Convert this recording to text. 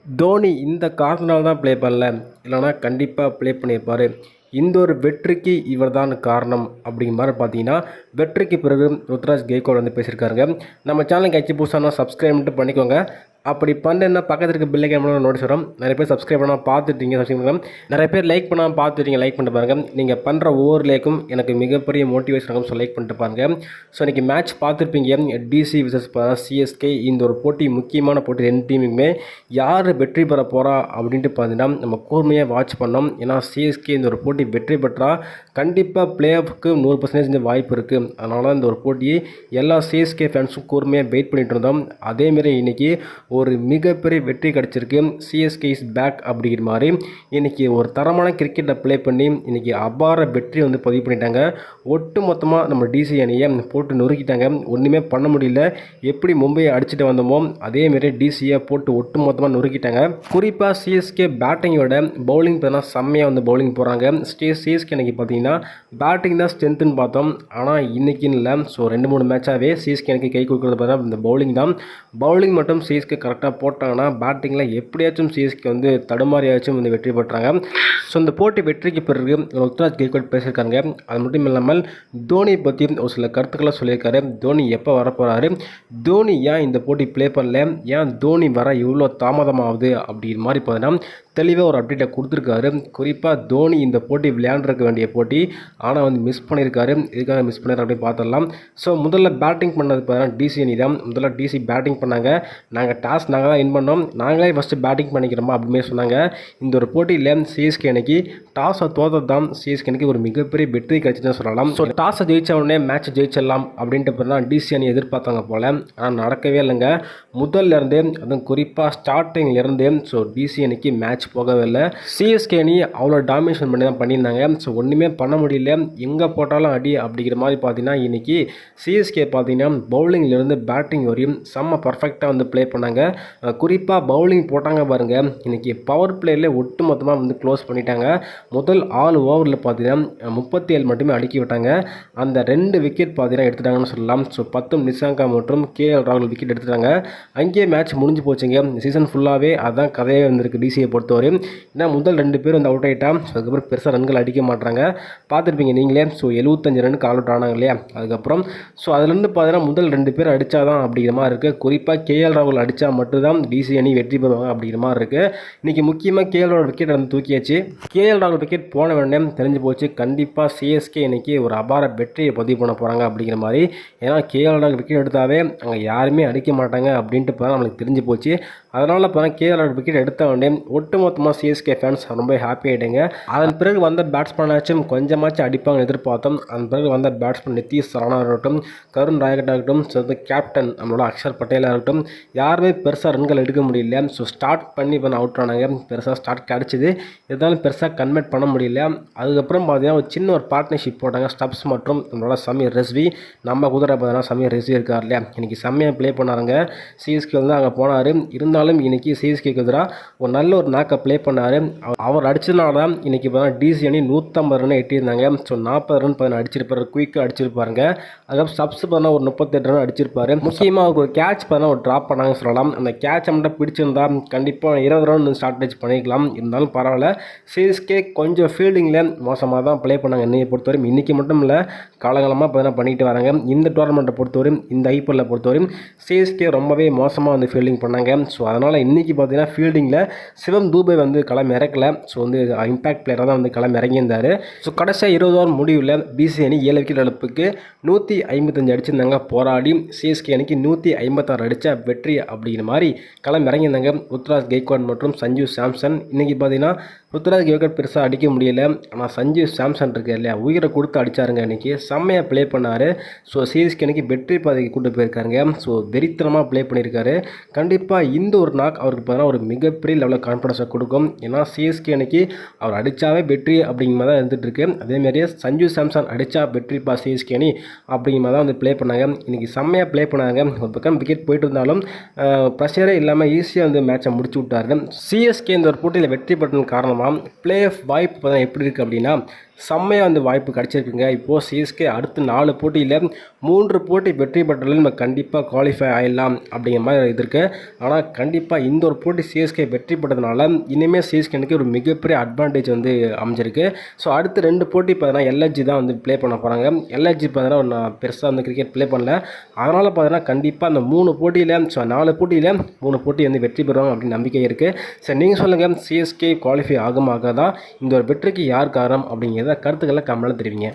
தோனி இந்த காரணத்தினால தான் ப்ளே பண்ணல, இல்லைனா கண்டிப்பாக ப்ளே பண்ணியிருப்பார். இந்த ஒரு வெற்றிக்கு இவர் தான் காரணம் அப்படிங்கிற மாதிரி பார்த்தீங்கன்னா, வெற்றிக்கு பிறகு ருத்ராஜ் கெய்க்வாட் வந்து பேசியிருக்காருங்க. நம்ம சேனலுக்கு ஆச்சு புதுசாக சப்ஸ்கிரைப் மட்டும் பண்ணிக்கோங்க. அப்படி பண்ணேன்னா பக்கத்தில் இருக்க பில்லை கேமரா நோட்டீஸ் வரும். நிறைய பேர் சப்ஸ்கிரைப் பண்ணால் பார்த்துட்டீங்க, சப்ஸ்கிரைப் பண்ணுங்கள். நிறைய பேர் லைக் பண்ணாமல் பார்த்துட்டீங்க, லைக் பண்ணிட்டு பாருங்கள். நீங்கள் பண்ணுற ஒவ்வொரு லைக்கும் எனக்கு மிகப்பெரிய மோட்டிவேஷன் இருக்கும். ஸோ லைக் பண்ணிட்டு பாருங்கள். ஸோ இன்றைக்கி மேட்ச் பார்த்துருப்பீங்க, டிசி விசஸ் சிஎஸ்கே. இந்த ஒரு போட்டி முக்கியமான போட்டி. ரெண்டு டீமுக்குமே யார் வெற்றி பெற போகிறா அப்படின்ட்டு பார்த்தீங்கன்னா நம்ம கூர்மையாக வாட்ச் பண்ணோம். ஏன்னா சிஎஸ்கே இந்த ஒரு போட்டி வெற்றி பெற்றால் கண்டிப்பாக பிளே ஆஃப்க்கு 100% வாய்ப்பு இருக்குது. அதனால் இந்த ஒரு போட்டியை எல்லா சிஎஸ்கே ஃபேன்ஸும் கூர்மையாக வெயிட் பண்ணிட்டு இருந்தோம். அதேமாரி இன்றைக்கி ஒரு மிகப்பெரிய வெற்றி கிடச்சிருக்கு. சிஎஸ்கே இஸ் பேக் அப்படிங்கிற மாதிரி இன்றைக்கி ஒரு தரமான கிரிக்கெட்டை ப்ளே பண்ணி இன்றைக்கி அபார வெற்றி வந்து பதிவு பண்ணிட்டாங்க. ஒட்டு மொத்தமாக நம்ம டிசி அணியை போட்டு நொறுக்கிட்டாங்க. ஒன்றுமே பண்ண முடியல. எப்படி மும்பையை அடிச்சுட்டு வந்தோமோ அதேமாரி டிசியை போட்டு ஒட்டு மொத்தமாக நொறுக்கிட்டாங்க. குறிப்பாக சிஎஸ்கே பேட்டிங்கோட பவுலிங் பார்த்தீங்கன்னா செம்மையாக வந்து பவுலிங் போகிறாங்க. சிஎஸ்கே அன்றைக்கி பார்த்தீங்கன்னா பேட்டிங் தான் ஸ்ட்ரென்த்துன்னு பார்த்தோம். ஆனால் இன்றைக்கின்னு இல்லை. ஸோ 2-3 மேட்சாகவே சிஎஸ்கே எனக்கு கை கொடுக்குறது பார்த்தா இந்த பவுலிங் தான். பவுலிங் மட்டும் சிஎஸ்கே கரெக்டாக போட்டாங்கன்னா பேட்டிங்கில் எப்படியாச்சும் சிஎஸ்கே வந்து தடுமாறியாச்சும் வந்து வெற்றி பெற்றாங்க. ஸோ இந்த போட்டி வெற்றிக்கு பிறகு ருத்ராஜ் கெய்க்வாட் பேசியிருக்காங்க. அது மட்டும் இல்லாமல் தோனியை பற்றி ஒரு சில கருத்துக்களை சொல்லியிருக்காரு. தோனி எப்போ வரப்போகிறாரு, தோனி ஏன் இந்த போட்டி ப்ளே பண்ணல, ஏன் தோனி வர இவ்வளோ தாமதமாகுது அப்படிங்கிற மாதிரி பார்த்தீங்கன்னா தெளிவாக ஒரு அப்டேட்டை கொடுத்துருக்காரு. குறிப்பாக தோனி இந்த போட்டி விளையாண்டுருக்க வேண்டிய போட்டி, ஆனால் வந்து மிஸ் பண்ணியிருக்காரு. இதுக்காக மிஸ் பண்ணிடுற அப்படின்னு பார்த்துடலாம். ஸோ முதல்ல பேட்டிங் பண்ணது பார்த்தீங்கன்னா டிசி அணி தான். முதல்ல டிசி பேட்டிங் பண்ணாங்க. நாங்கள் டாஸ் நாங்கள் தான் வின் பண்ணோம், நாங்களே ஃபஸ்ட்டு பேட்டிங் பண்ணிக்கிறோமா அப்படின்னு சொன்னாங்க. இந்த ஒரு போட்டியில் சிஎஸ்கே அன்னைக்கு டாஸை தோற்றது தான் சிஎஸ்கே அன்னைக்கு ஒரு மிகப்பெரிய வெற்றி கிடைச்சிதுன்னு சொல்லலாம். ஸோ டாஸை ஜெயிச்ச உடனே மேட்ச் ஜெயிச்சிடலாம் அப்படின்ட்டு பார்த்தா டிசி அணி எதிர்பார்த்தாங்க போல். ஆனால் நடக்கவே இல்லைங்க. முதல்லேருந்து அதுவும் குறிப்பாக ஸ்டார்டிங்லேருந்து ஸோ டிசி அணிக்கு மேட்ச் போகவே இல்லை. சிஎஸ்கே அணி அவ்வளோ டாமினேஷன் பண்ணி தான் பண்ணியிருந்தாங்க. ஸோ ஒன்றுமே பண்ண முடியல. எங்கே போட்டாலும் அடி அப்படிங்கிற மாதிரி பார்த்தீங்கன்னா இன்றைக்கி சிஎஸ்கே பார்த்தீங்கன்னா பவுலிங்லேருந்து பேட்டிங் வரையும் செம்ம பர்ஃபெக்டாக வந்து ப்ளே பண்ணாங்க. குறிப்பாக பவுலிங் போட்டாங்க பாருங்கள். இன்றைக்கி பவர் பிளேயில் ஒட்டு மொத்தமாக வந்து க்ளோஸ் பண்ணிட்டாங்க. முதல் 6 ஓவரில் பார்த்தீங்கன்னா 37 மட்டுமே அடுக்கி விட்டாங்க. அந்த 2 விக்கெட் பார்த்தீங்கன்னா எடுத்துட்டாங்கன்னு சொல்லலாம். ஸோ 10 நிஷாங்கா மற்றும் கேஎல் ராகுல் விக்கெட் எடுத்துட்டாங்க. அங்கேயே மேட்ச் முடிஞ்சு போச்சுங்க. சீசன் ஃபுல்லாகவே அதுதான் கதையே வந்திருக்கு டிசியை பொறுத்தவரை. ஏன்னா முதல் 2 பேர் வந்து அவுட் ஆகிட்டா அதுக்கப்புறம் பெருசாக ரன்கள் அடிக்க மாட்டாங்க. பார்த்துருப்பீங்க நீங்களே. ஸோ 75 ரனுக்கு ஆல் அவுட் ஆனாங்க இல்லையா. அதுக்கப்புறம் ஸோ அதுலேருந்து பார்த்தீங்கன்னா முதல் 2 பேர் அடித்தாதான் அப்படிங்கிற மாதிரி இருக்குது. குறிப்பாக கேஎல் ராகுல் அடித்தா மட்டும்தான் டிசி அணி வெற்றி பெறுவாங்க அப்படிங்கிற மாதிரி இருக்குது. இன்றைக்கி முக்கியமாக கேஎல் ராகுல் விக்கெட் வந்து தூக்கியாச்சு. கேஎல் ராகுல் விக்கெட் போன வேண்டிய தெரிஞ்சு போச்சு. கண்டிப்பாக சிஎஸ்கே இன்றைக்கி ஒரு அபார வெற்றியை பதிவு பண்ண போகிறாங்க அப்படிங்கிற மாதிரி. ஏன்னா கேஎல் ராகுல் விக்கெட் எடுத்தாவே அங்கே யாருமே அடிக்க மாட்டாங்க அப்படின்ட்டு பார்த்தா நம்மளுக்கு தெரிஞ்சு போச்சு. அதனால் பார்த்தா கேஎல் ராகுல் விக்கெட் எடுத்த உடனே ஒட்டுமொத்தமாக சிஎஸ்கே ஃபேன்ஸ் ரொம்ப ஹாப்பி ஆகிட்டாங்க. அதன் பிறகு வந்த பேட்ஸ்மேனாச்சும் கொஞ்சமாச்சும் அடிப்பாங்க எதிர்பார்த்தோம். அதன் பிறகு வந்த பேட்ஸ்மேன் நிதிஷ் ராணா இருக்கட்டும், கருண் ராயகட் ஆகட்டும், கேப்டன் நம்மளோட அக்ஷர் பட்டேலாக இருக்கட்டும், யாருமே பெருசாக ரன்கள் எடுக்க முடியல. ஸோ ஸ்டார்ட் பண்ணி பண்ண அவுட் ஆனாங்க. பெருசாக ஸ்டார்ட் கிடச்சிது, இருந்தாலும் பெருசாக கன்வெர்ட் பண்ண முடியல. அதுக்கப்புறம் பார்த்தீங்கன்னா ஒரு சின்ன ஒரு பார்ட்னர்ஷிப் போட்டாங்க ஸ்டப்ஸ் மற்றும் நம்மளோட சமீர் ரெஸ்வி. நம்ம குதிரை பார்த்தீங்கன்னா சமீர் ரெஸ்வி இருக்கார் இல்லையா. இன்றைக்கி செம்மையாக ப்ளே பண்ணாருங்க. சிஎஸ்கே வந்து அங்கே போனார். இருந்தாலும் இன்றைக்கி சிஎஸ்கேக்கு எதிராக ஒரு நல்ல ஒரு நாக்கை ப்ளே பண்ணார். அவர் அடிச்சதுனால தான் இன்றைக்கி பார்த்தீங்கன்னா டிசி அணி 150 ரன் எட்டியிருந்தாங்க. ஸோ 40 ரன் பார்த்தீங்கன்னா அடிச்சிருப்பாரு, குயிக்காக அடிச்சிருப்பாருங்க. அதுக்கப்புறம் ஸ்டப்ஸ் பார்த்தீங்கன்னா ஒரு 38 ரன் அடிச்சிருப்பாரு. முக்கியமாக அவருக்கு ஒரு கேட்ச் பார்த்தீங்கன்னா ஒரு ட்ராப் பண்ணாங்க சொல்லலாம். அந்த கேட்சை மட்டும் பிடிச்சிருந்தா கண்டிப்பாக 20 ரன் ஸ்டார்டேஜ் பண்ணிக்கலாம். இருந்தாலும் பரவாயில்ல. சிஎஸ்கே கொஞ்சம் ஃபீல்டிங்கில் மோசமாக தான் ப்ளே பண்ணாங்க என்னையை பொறுத்தவரையும். இன்றைக்கி மட்டும் இல்லை, காலகாலமாக பார்த்தீங்கன்னா பண்ணிட்டு வராங்க. இந்த டோர்னமெண்ட்டை பொறுத்தவரையும், இந்த ஐபிஎல்லை பொறுத்தவரையும் சிஎஸ்கே ரொம்பவே மோசமாக வந்து ஃபீல்டிங் பண்ணாங்க. ஸோ அதனால் இன்றைக்கி பார்த்தீங்கன்னா ஃபீல்டிங்கில் சிவம் தூபே வந்து களம் இறக்கல. ஸோ வந்து இம்பாக்ட் பிளேயராக தான் வந்து களம் இறங்கியிருந்தார். ஸோ கடைசியாக 20 ஓவர் முடிவில் டிசி அணி 7 விக்கெட் இழப்புக்கு 155 அடிச்சிருந்தாங்க போராடி. சிஎஸ்கே அணிக்கு 156 அடித்த வெற்றி அப்படிங்கிற மாதிரி களம் இறங்கியிருந்தாங்க ருத்ராஜ் கெய்க்வாட் மற்றும் சஞ்சு சாம்சன். இன்றைக்கி பார்த்தீங்கன்னா ருத்ராஜ் கெய்க்வாட் பெருசாக அடிக்க முடியல. ஆனால் சஞ்சு சாம்சன் இருக்கு இல்லையா, உயிரை கொடுத்து அடித்தாருங்க. இன்றைக்கி செம்மையாக ப்ளே பண்ணார். ஸோ சிஎஸ்கே அணிக்கு வெற்றி பாதைக்கு கூட்டு போயிருக்காருங்க. ஸோ வெறித்தனமாக ப்ளே பண்ணியிருக்காரு. கண்டிப்பாக இந்த ஒரு நாக் அவருக்கு பார்த்தீங்கன்னா ஒரு மிகப்பெரிய லெவலில் கான்ஃபிடன்ஸை கொடுக்கும். ஏன்னா சிஎஸ்கே அன்னைக்கு அவர் அடித்தாவே வெற்றி அப்படிங்கிற மாதிரி தான் இருந்துகிட்ருக்கு. அதேமாதிரியே சஞ்சு சாம்சன் அடித்தா வெற்றிப்பா சிஎஸ்கே அணி அப்படிங்கிற மாதிரி தான் வந்து ப்ளே பண்ணாங்க. இன்றைக்கி செம்மையாக ப்ளே பண்ணாங்க. ஒரு பக்கம் விக்கெட் போயிட்டு இருந்தாலும் ப்ரெஷரே இல்லாமல் ஈஸியாக வந்து மேட்சை முடிச்சு விட்டாரு. சிஎஸ்கே இந்த ஒரு போட்டியில் வெற்றி பெற்றதன் காரணமாக பிளே ஆஃப் வாய்ப்பு எப்படி இருக்குது அப்படின்னா செம்மையாக வந்து வாய்ப்பு கிடச்சிருக்குங்க. இப்போது சிஎஸ்கே அடுத்த 4 போட்டியில் 3 போட்டி வெற்றி பெற்றாலும் நம்ம கண்டிப்பாக குவாலிஃபை ஆகிடலாம் அப்படிங்கிற மாதிரி இது இருக்குது. ஆனால் கண்டிப்பாக இந்த ஒரு போட்டி சிஎஸ்கே வெற்றி பெற்றதுனால இனிமேல் சிஎஸ்கேனுக்கு ஒரு மிகப்பெரிய அட்வான்டேஜ் வந்து அமைஞ்சிருக்கு. ஸோ அடுத்த 2 போட்டி பார்த்தீங்கன்னா எல்எஸ்ஜி தான் வந்து ப்ளே பண்ண போகிறாங்க. எல்எஸ்ஜி பார்த்தீங்கன்னா நான் பெருசாக வந்து கிரிக்கெட் ப்ளே பண்ணல. அதனால் பார்த்தீங்கன்னா கண்டிப்பாக அந்த 3 போட்டியில் 4 போட்டியில் 3 போட்டி வந்து வெற்றி பெறுவாங்க அப்படின்னு நம்பிக்கை இருக்குது. சரி, நீங்கள் சொல்லுங்கள், சிஎஸ்கே குவாலிஃபை ஆகுமாகாதா? இந்த ஒரு வெற்றிக்கு யார் காரணம் அப்படிங்கிறத கருத்துக்களை கமெண்ட்ல தெரிவிங்க.